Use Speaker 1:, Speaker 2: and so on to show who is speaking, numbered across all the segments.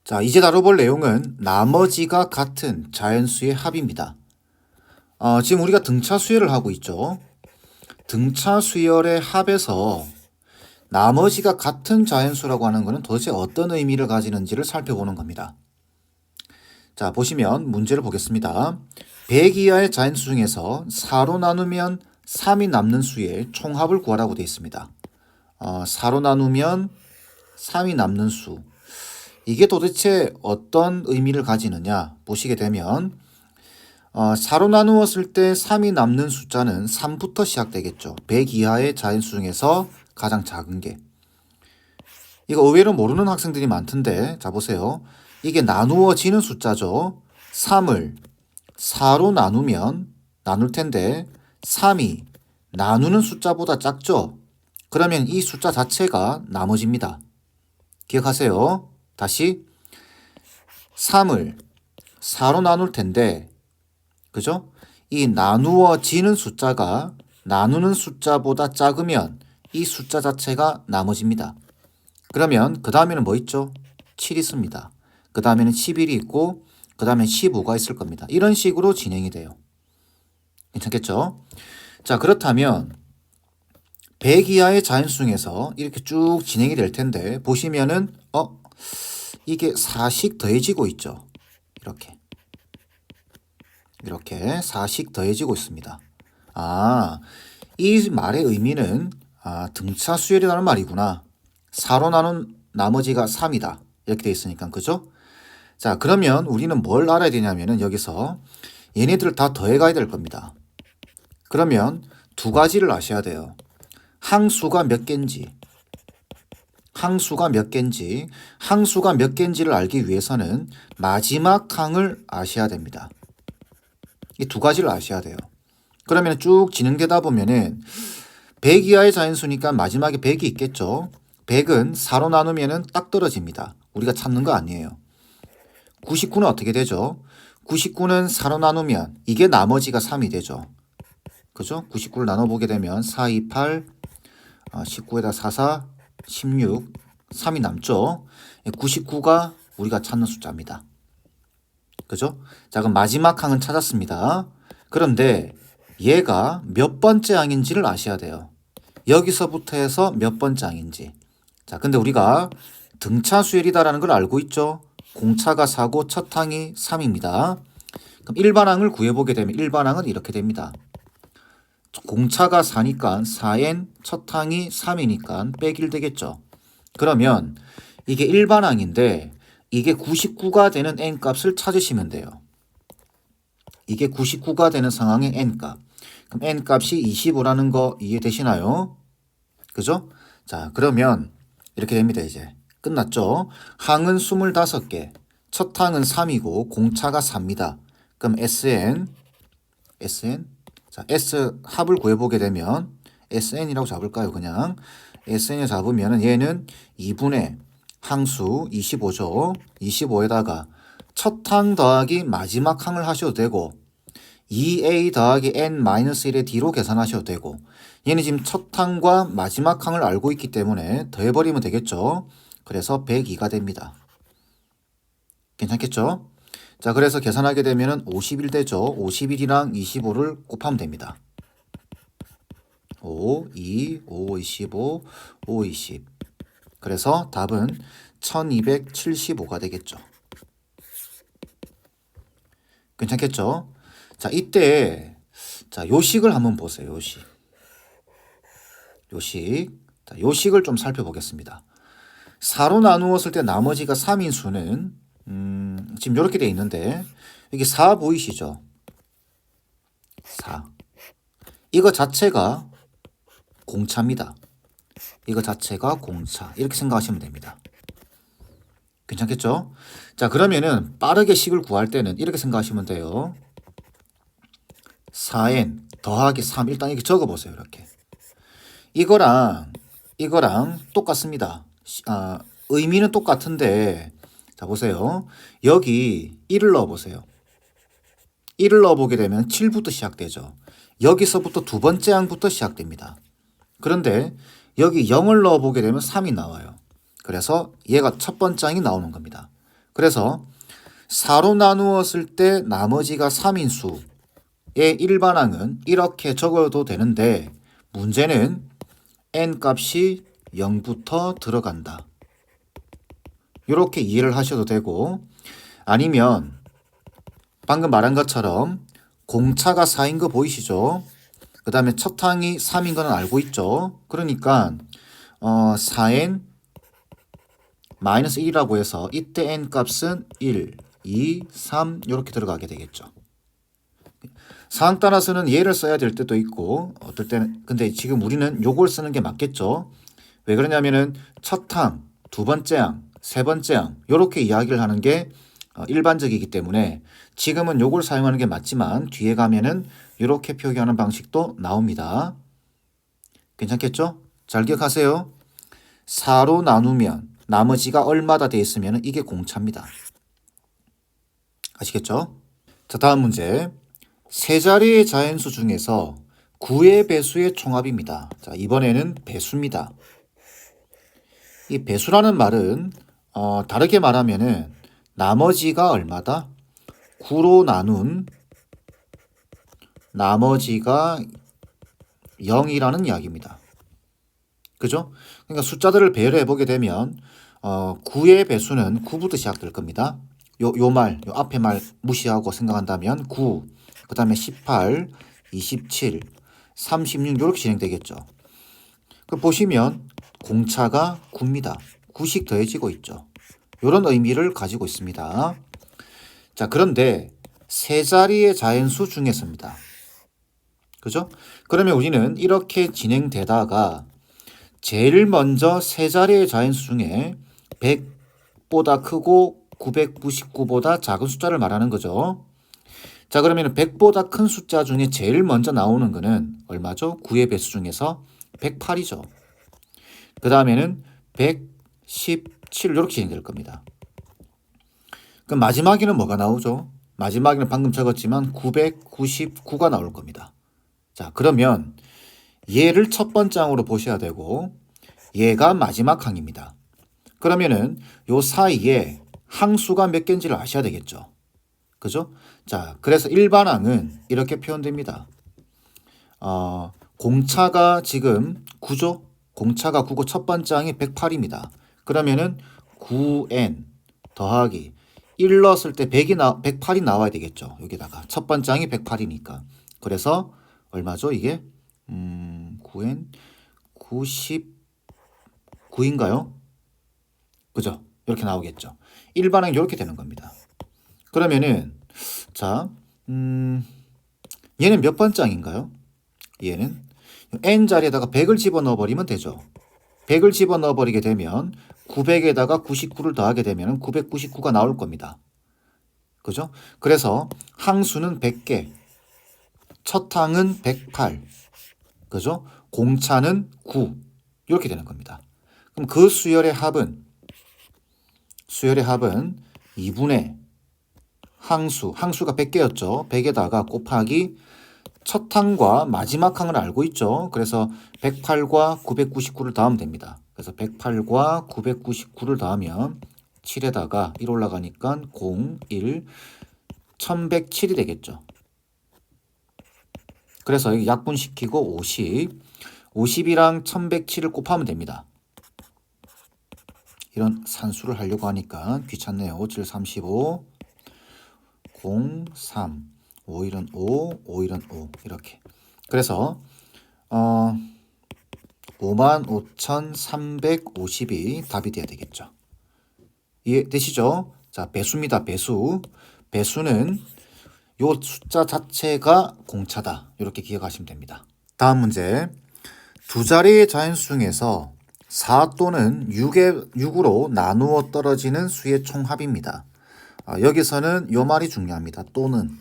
Speaker 1: 자, 이제 다뤄볼 내용은 나머지가 같은 자연수의 합입니다. 지금 우리가 등차 수열을 하고 있죠. 등차 수열의 합에서 나머지가 같은 자연수라고 하는 것은 도대체 어떤 의미를 가지는지를 살펴보는 겁니다. 자, 보시면 문제를 보겠습니다. 100 이하의 자연수 중에서 4로 나누면 3이 남는 수의 총합을 구하라고 되어 있습니다. 4로 나누면 3이 남는 수. 이게 도대체 어떤 의미를 가지느냐 보시게 되면 4로 나누었을 때 3이 남는 숫자는 3부터 시작되겠죠. 100 이하의 자연수 중에서 가장 작은 게. 이거 의외로 모르는 학생들이 많던데 자 보세요. 이게 나누어지는 숫자죠. 3을 4로 나눌 텐데 3이 나누는 숫자보다 작죠. 그러면 이 숫자 자체가 나머지입니다. 기억하세요. 다시 3을 4로 나눌 텐데 그죠? 이 나누어지는 숫자가 나누는 숫자보다 작으면 이 숫자 자체가 나머지입니다. 그러면 그 다음에는 뭐 있죠? 7이 있습니다. 그 다음에는 11이 있고 그 다음에 15가 있을 겁니다. 이런 식으로 진행이 돼요. 괜찮겠죠? 자, 그렇다면 100 이하의 자연수 중에서 이렇게 쭉 진행이 될 텐데 보시면은 이게 4씩 더해지고 있죠. 이렇게 4씩 더해지고 있습니다. 이 말의 의미는 등차 수열이라는 말이구나. 4로 나눈 나머지가 3이다. 이렇게 되어 있으니까 그죠? 자, 그러면 우리는 뭘 알아야 되냐면은 여기서 얘네들을 다 더해 가야 될 겁니다. 그러면 두 가지를 아셔야 돼요. 항수가 몇 개인지 항수가 몇 개인지를 알기 위해서는 마지막 항을 아셔야 됩니다. 이 두 가지를 아셔야 돼요. 그러면 쭉 진행되다 보면은 100 이하의 자연수니까 마지막에 100이 있겠죠. 100은 4로 나누면은 딱 떨어집니다. 우리가 찾는 거 아니에요. 99는 어떻게 되죠? 99는 4로 나누면 이게 나머지가 3이 되죠. 그죠? 99를 나눠보게 되면 4, 2, 8, 19에다 4, 4, 16, 3이 남죠. 99가 우리가 찾는 숫자입니다. 그죠? 자, 그럼 마지막 항은 찾았습니다. 그런데 얘가 몇 번째 항인지를 아셔야 돼요. 여기서부터 해서 몇 번째 항인지. 자, 근데 우리가 등차 수열이다라는 걸 알고 있죠? 공차가 4고 첫 항이 3입니다. 그럼 일반항을 구해보게 되면 일반항은 이렇게 됩니다. 공차가 4니까 4n 첫 항이 3이니까 빼기 1 되겠죠. 그러면 이게 일반항인데 이게 99가 되는 n값을 찾으시면 돼요. 이게 99가 되는 상황의 n값. 그럼 n값이 25라는 거 이해되시나요? 그죠? 자, 그러면 이렇게 됩니다. 이제 끝났죠? 항은 25개. 첫 항은 3이고 공차가 4입니다. 그럼 SN 자, S 합을 구해보게 되면 SN이라고 잡을까요? 그냥 SN을 잡으면 얘는 2분의 항수 25죠. 25에다가 첫 항 더하기 마지막 항을 하셔도 되고 2a 더하기 n-1의 d로 계산하셔도 되고 얘는 지금 첫 항과 마지막 항을 알고 있기 때문에 더해버리면 되겠죠. 그래서 102가 됩니다. 괜찮겠죠? 자, 그래서 계산하게 되면 51 되죠. 51이랑 25를 곱하면 됩니다. 5, 2, 5, 25, 5, 20. 그래서 답은 1275가 되겠죠. 괜찮겠죠? 자, 이때 자, 요식을 한번 보세요. 자, 요식을 좀 살펴보겠습니다. 4로 나누었을 때 나머지가 3인 수는 지금 이렇게 돼 있는데 여기 4 보이시죠? 4. 이거 자체가 공차입니다. 이거 자체가 공차. 이렇게 생각하시면 됩니다. 괜찮겠죠? 자, 그러면은 빠르게 식을 구할 때는 이렇게 생각하시면 돼요. 4n 더하기 3 일단 이렇게 적어보세요. 이렇게. 이거랑 똑같습니다. 의미는 똑같은데 자, 보세요. 여기 1을 넣어보세요. 1을 넣어보게 되면 7부터 시작되죠. 여기서부터 두 번째 항부터 시작됩니다. 그런데 여기 0을 넣어보게 되면 3이 나와요. 그래서 얘가 첫 번째 항이 나오는 겁니다. 그래서 4로 나누었을 때 나머지가 3인 수의 일반항은 이렇게 적어도 되는데 문제는 n 값이 0부터 들어간다. 이렇게 이해를 하셔도 되고 아니면 방금 말한 것처럼 공차가 4인 거 보이시죠? 그 다음에 첫 항이 3인 거는 알고 있죠? 그러니까 4n 마이너스 1이라고 해서 이때 n 값은 1, 2, 3 이렇게 들어가게 되겠죠. 상황 따라서는 얘를 써야 될 때도 있고 어떨 때는 근데 지금 우리는 요걸 쓰는 게 맞겠죠. 왜 그러냐면은 첫 항, 두 번째 항, 세 번째 항 이렇게 이야기를 하는 게 일반적이기 때문에 지금은 요걸 사용하는 게 맞지만 뒤에 가면은 이렇게 표기하는 방식도 나옵니다. 괜찮겠죠? 잘 기억하세요. 4로 나누면 나머지가 얼마다 돼 있으면 이게 공차입니다. 아시겠죠? 자, 다음 문제. 세 자리의 자연수 중에서 9의 배수의 총합입니다. 자, 이번에는 배수입니다. 이 배수라는 말은 다르게 말하면은 나머지가 얼마다? 9로 나눈 나머지가 0이라는 이야기입니다. 그죠? 그러니까 숫자들을 배열해 보게 되면 9의 배수는 9부터 시작될 겁니다. 요 앞에 말 무시하고 생각한다면 9, 그 다음에 18, 27, 36 이렇게 진행되겠죠. 그 보시면 공차가 9입니다. 9씩 더해지고 있죠. 이런 의미를 가지고 있습니다. 자, 그런데 세 자리의 자연수 중에서입니다. 그죠? 그러면 우리는 이렇게 진행되다가 제일 먼저 세 자리의 자연수 중에 100보다 크고 999보다 작은 숫자를 말하는 거죠. 자, 그러면 100보다 큰 숫자 중에 제일 먼저 나오는 거는 얼마죠? 9의 배수 중에서 108이죠. 그 다음에는 117 이렇게 진행될 겁니다. 그럼 마지막에는 뭐가 나오죠? 마지막에는 방금 적었지만 999가 나올 겁니다. 자, 그러면 얘를 첫 번째 항으로 보셔야 되고 얘가 마지막 항입니다. 그러면은 요 사이에 항수가 몇 개인지를 아셔야 되겠죠. 그죠? 자, 그래서 일반항은 이렇게 표현됩니다. 공차가 지금 9죠? 공차가 9고 첫 번째 항이 108입니다. 그러면은 9n 더하기 1 넣었을 때 108이 나와야 되겠죠. 여기다가 첫 번째 항이 108이니까. 그래서 얼마죠? 이게 9n 99인가요? 그죠? 이렇게 나오겠죠. 일반항이 이렇게 되는 겁니다. 그러면은 자, 얘는 몇 번째 항인가요? 얘는 n 자리에다가 100을 집어넣어 버리면 되죠. 100을 집어넣어 버리게 되면 900에다가 99를 더하게 되면 999가 나올 겁니다. 그죠? 그래서 항수는 100개, 첫 항은 108, 그죠? 공차는 9 이렇게 되는 겁니다. 그럼 그 수열의 합은 2분의 항수가 100개였죠. 100에다가 곱하기 첫 항과 마지막 항을 알고 있죠. 그래서 108과 999를 더하면 됩니다. 그래서 108과 999를 더하면 7에다가 1 올라가니까 0, 1, 1107이 되겠죠. 그래서 여기 약분시키고 50이랑 1107을 곱하면 됩니다. 이런 산수를 하려고 하니까 귀찮네요. 57, 35, 0, 3, 5일은 5, 5일은 5 이렇게. 그래서 55,350이 답이 돼야 되겠죠. 이해되시죠? 자, 배수입니다. 배수는 요 숫자 자체가 공차다. 이렇게 기억하시면 됩니다. 다음 문제. 두 자리의 자연수 중에서 4 또는 6으로 나누어 떨어지는 수의 총합입니다. 여기서는 요 말이 중요합니다. 또는.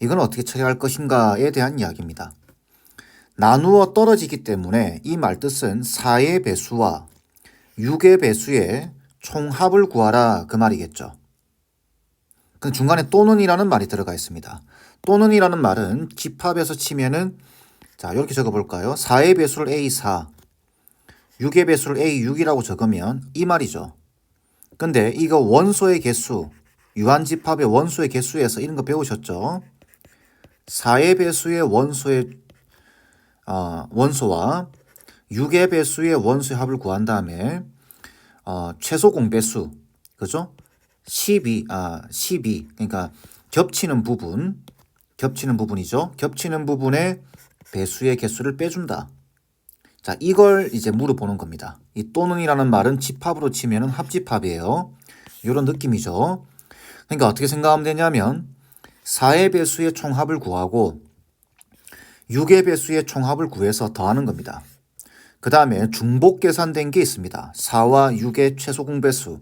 Speaker 1: 이건 어떻게 처리할 것인가에 대한 이야기입니다. 나누어 떨어지기 때문에 이 말뜻은 4의 배수와 6의 배수의 총합을 구하라 그 말이겠죠. 그 중간에 또는이라는 말이 들어가 있습니다. 또는이라는 말은 집합에서 치면은 자, 이렇게 적어볼까요? 4의 배수를 A4, 6의 배수를 A6이라고 적으면 이 말이죠. 근데 이거 원소의 개수, 유한집합의 원소의 개수에서 이런 거 배우셨죠? 4의 배수의 원소와 6의 배수의 원소의 합을 구한 다음에 최소 공배수, 그죠? 12, 그러니까 겹치는 부분이죠. 겹치는 부분의 배수의 개수를 빼준다. 자, 이걸 이제 물어보는 겁니다. 이 또는이라는 말은 집합으로 치면은 합집합이에요. 이런 느낌이죠. 그러니까 어떻게 생각하면 되냐면 4의 배수의 총합을 구하고 6의 배수의 총합을 구해서 더하는 겁니다. 그 다음에 중복 계산된 게 있습니다. 4와 6의 최소 공배수,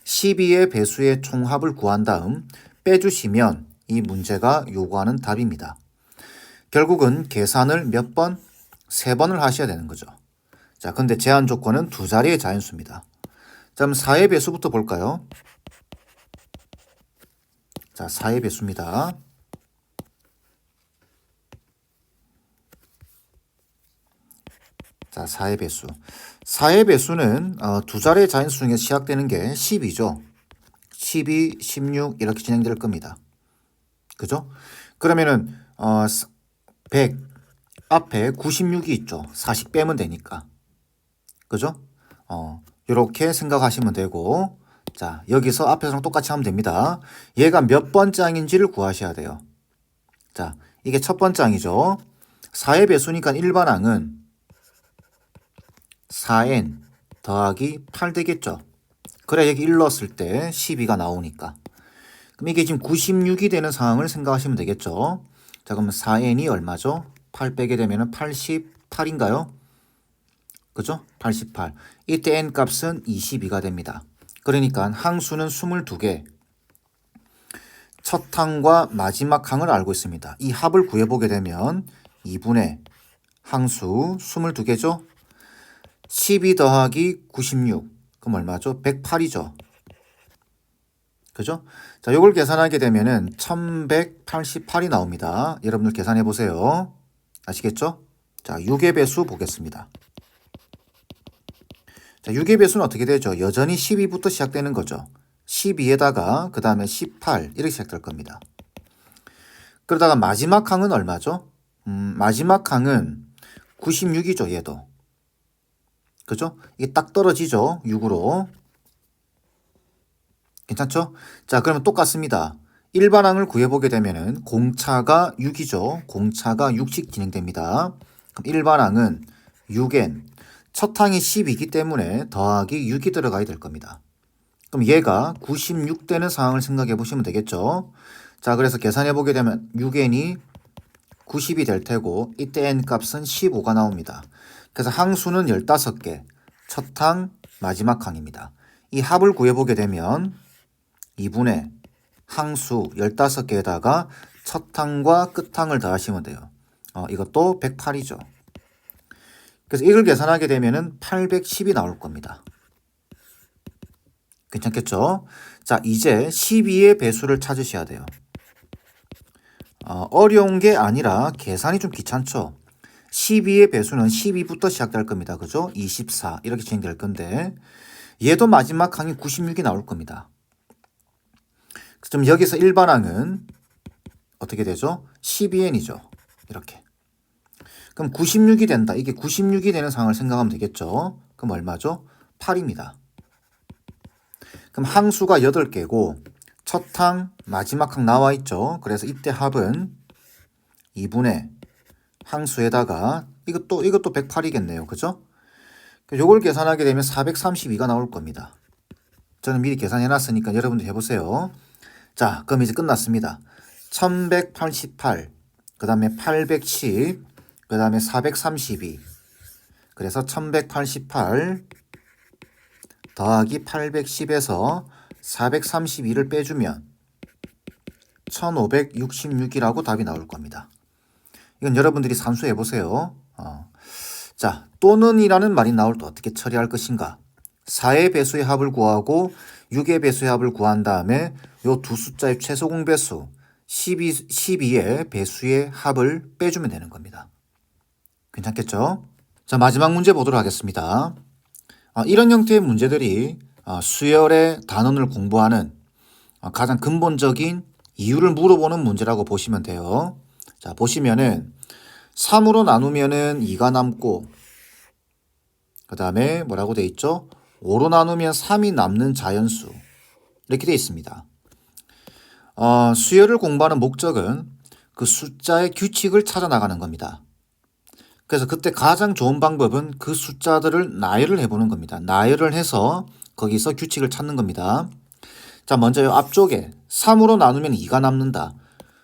Speaker 1: 12의 배수의 총합을 구한 다음 빼주시면 이 문제가 요구하는 답입니다. 결국은 계산을 몇 번? 3번을 하셔야 되는 거죠. 자, 근데 제한 조건은 두 자리의 자연수입니다. 자, 그럼 4의 배수부터 볼까요? 자, 4의 배수입니다. 자, 4의 배수. 4의 배수는 두 자리의 자연수 중에 시작되는 게 10이죠. 12, 16 이렇게 진행될 겁니다. 그죠? 그러면은 100 앞에 96이 있죠. 40 빼면 되니까. 그죠? 이렇게 생각하시면 되고, 자, 여기서 앞에서랑 똑같이 하면 됩니다. 얘가 몇 번장인지를 구하셔야 돼요. 자, 이게 첫 번장이죠. 4의 배수니까 일반항은 4n 더하기 8 되겠죠. 그래, 여기 1 넣었을 때 12가 나오니까. 그럼 이게 지금 96이 되는 상황을 생각하시면 되겠죠. 자, 그러면 4n이 얼마죠? 8 빼게 되면 88인가요? 그죠? 88. 이때 n 값은 22가 됩니다. 그러니까 항수는 22개. 첫 항과 마지막 항을 알고 있습니다. 이 합을 구해보게 되면 2분의 항수 22개죠? 12 더하기 96. 그럼 얼마죠? 108이죠. 그죠? 자, 요걸 계산하게 되면은 1188이 나옵니다. 여러분들 계산해 보세요. 아시겠죠? 자, 6의 배수 보겠습니다. 자, 6의 배수는 어떻게 되죠? 여전히 12부터 시작되는 거죠. 12에다가 그 다음에 18 이렇게 시작될 겁니다. 그러다가 마지막 항은 얼마죠? 마지막 항은 96이죠. 얘도. 그죠? 이게 딱 떨어지죠. 6으로. 괜찮죠? 자, 그러면 똑같습니다. 일반항을 구해보게 되면은 공차가 6이죠. 공차가 6씩 진행됩니다. 그럼 일반항은 6n. 첫 항이 10이기 때문에 더하기 6이 들어가야 될 겁니다. 그럼 얘가 96 되는 상황을 생각해 보시면 되겠죠. 자, 그래서 계산해 보게 되면 6n이 90이 될 테고 이때 n 값은 15가 나옵니다. 그래서 항수는 15개, 첫 항, 마지막 항입니다. 이 합을 구해보게 되면 2분의 항수 15개에다가 첫 항과 끝 항을 더하시면 돼요. 이것도 108이죠. 그래서 이걸 계산하게 되면은 810이 나올 겁니다. 괜찮겠죠? 자, 이제 12의 배수를 찾으셔야 돼요. 어려운 게 아니라 계산이 좀 귀찮죠? 12의 배수는 12부터 시작될 겁니다. 그죠? 24 이렇게 진행될 건데 얘도 마지막 항이 96이 나올 겁니다. 그럼 여기서 일반항은 어떻게 되죠? 12n이죠. 이렇게. 그럼 96이 된다. 이게 96이 되는 상황을 생각하면 되겠죠? 그럼 얼마죠? 8입니다. 그럼 항수가 8개고 첫 항, 마지막 항 나와 있죠? 그래서 이때 합은 2분의 항수에다가 이것도 108이겠네요. 그죠? 요걸 계산하게 되면 432가 나올 겁니다. 저는 미리 계산해 놨으니까 여러분들 해보세요. 자, 그럼 이제 끝났습니다. 1188, 그 다음에 810, 그 다음에 432. 그래서 1188 더하기 810에서 432를 빼주면 1566이라고 답이 나올 겁니다. 이건 여러분들이 산수해 보세요. 자, 또는이라는 말이 나올 때 어떻게 처리할 것인가? 4의 배수의 합을 구하고 6의 배수의 합을 구한 다음에 요 두 숫자의 최소 공배수 12의 배수의 합을 빼주면 되는 겁니다. 괜찮겠죠? 자, 마지막 문제 보도록 하겠습니다. 이런 형태의 문제들이 수열의 단원을 공부하는 가장 근본적인 이유를 물어보는 문제라고 보시면 돼요. 자, 보시면은 3으로 나누면은 2가 남고 그 다음에 뭐라고 돼 있죠? 5로 나누면 3이 남는 자연수 이렇게 돼 있습니다. 수열을 공부하는 목적은 그 숫자의 규칙을 찾아 나가는 겁니다. 그래서 그때 가장 좋은 방법은 그 숫자들을 나열을 해보는 겁니다. 나열을 해서 거기서 규칙을 찾는 겁니다. 자, 먼저 앞쪽에 3으로 나누면 2가 남는다.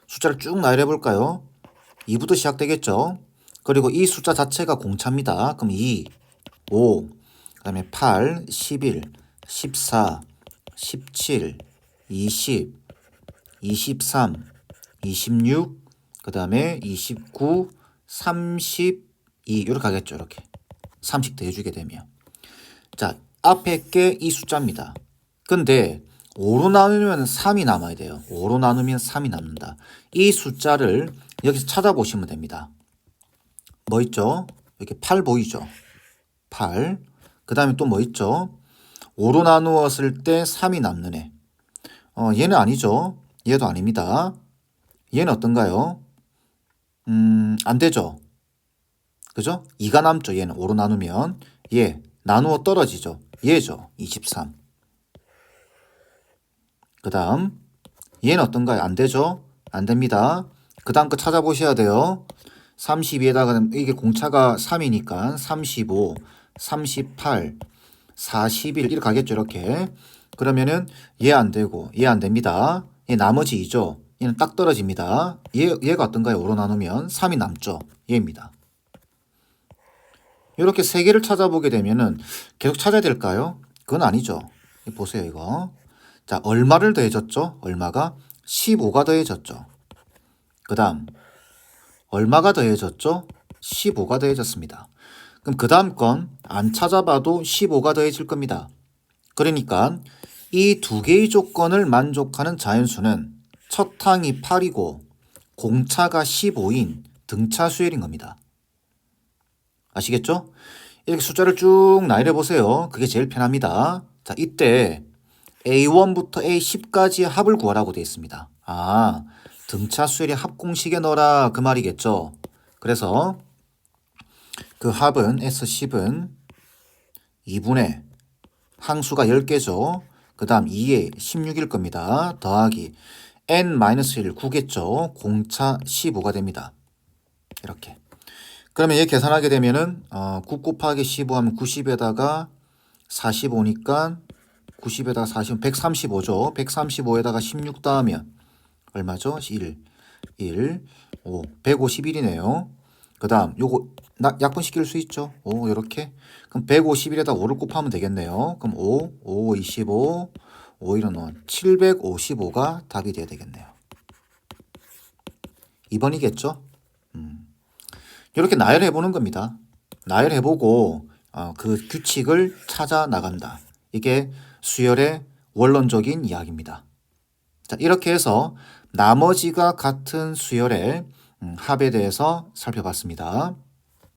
Speaker 1: 숫자를 쭉 나열해 볼까요? 2부터 시작되겠죠. 그리고 이 숫자 자체가 공차입니다. 그럼 2, 5, 그 다음에 8, 11, 14, 17, 20, 23, 26, 그 다음에 29, 32 이렇게 가겠죠. 이렇게 30 더해주게 되면. 자, 앞에 게 이 숫자입니다. 근데 5로 나누면 3이 남아야 돼요. 5로 나누면 3이 남는다. 이 숫자를 여기서 찾아보시면 됩니다. 뭐 있죠? 이렇게 8 보이죠? 8. 그 다음에 또 뭐 있죠? 5로 나누었을 때 3이 남는 애. 얘는 아니죠. 얘도 아닙니다. 얘는 어떤가요? 안 되죠. 그죠? 2가 남죠. 얘는 5로 나누면. 얘 나누어 떨어지죠. 얘죠. 23. 그 다음 얘는 어떤가요? 안 되죠? 안 됩니다. 그 다음 거 찾아보셔야 돼요. 32에다가 이게 공차가 3이니까 35, 38, 41 이렇게 가겠죠. 이렇게. 그러면은 얘 안 되고 얘 안 됩니다. 얘 나머지 2죠. 얘는 딱 떨어집니다. 얘가 어떤가요? 5로 나누면 3이 남죠. 얘입니다. 이렇게 세 개를 찾아보게 되면은 계속 찾아야 될까요? 그건 아니죠. 보세요, 이거. 자, 얼마를 더해졌죠? 얼마가? 15가 더해졌죠. 그 다음, 얼마가 더해졌죠? 15가 더해졌습니다. 그럼 그 다음 건 안 찾아봐도 15가 더해질 겁니다. 그러니까 이 두 개의 조건을 만족하는 자연수는 첫 항이 8이고 공차가 15인 등차 수열인 겁니다. 아시겠죠? 이렇게 숫자를 쭉 나열해 보세요. 그게 제일 편합니다. 자, 이때 A1부터 A10까지의 합을 구하라고 되어 있습니다. 등차 수열의 합 공식에 넣어라 그 말이겠죠. 그래서 그 합은 S10은 2분의 항수가 10개죠. 그 다음 2에 16일 겁니다. 더하기 N-1 9겠죠. 공차 15가 됩니다. 이렇게. 그러면 얘 계산하게 되면은 9 곱하기 15 하면 90에다가 45니까 90에다가 40, 135죠. 135에다가 16 더하면 얼마죠? 1, 5, 151이네요. 그 다음 요거 약분시킬 수 있죠. 이렇게. 그럼 151에다 5를 곱하면 되겠네요. 그럼 5, 25, 5, 1은 755가 답이 돼야 되겠네요. 2번이겠죠? 이렇게 나열해 보는 겁니다. 나열해 보고 그 규칙을 찾아 나간다. 이게 수열의 원론적인 이야기입니다. 자, 이렇게 해서 나머지가 같은 수열의 합에 대해서 살펴봤습니다.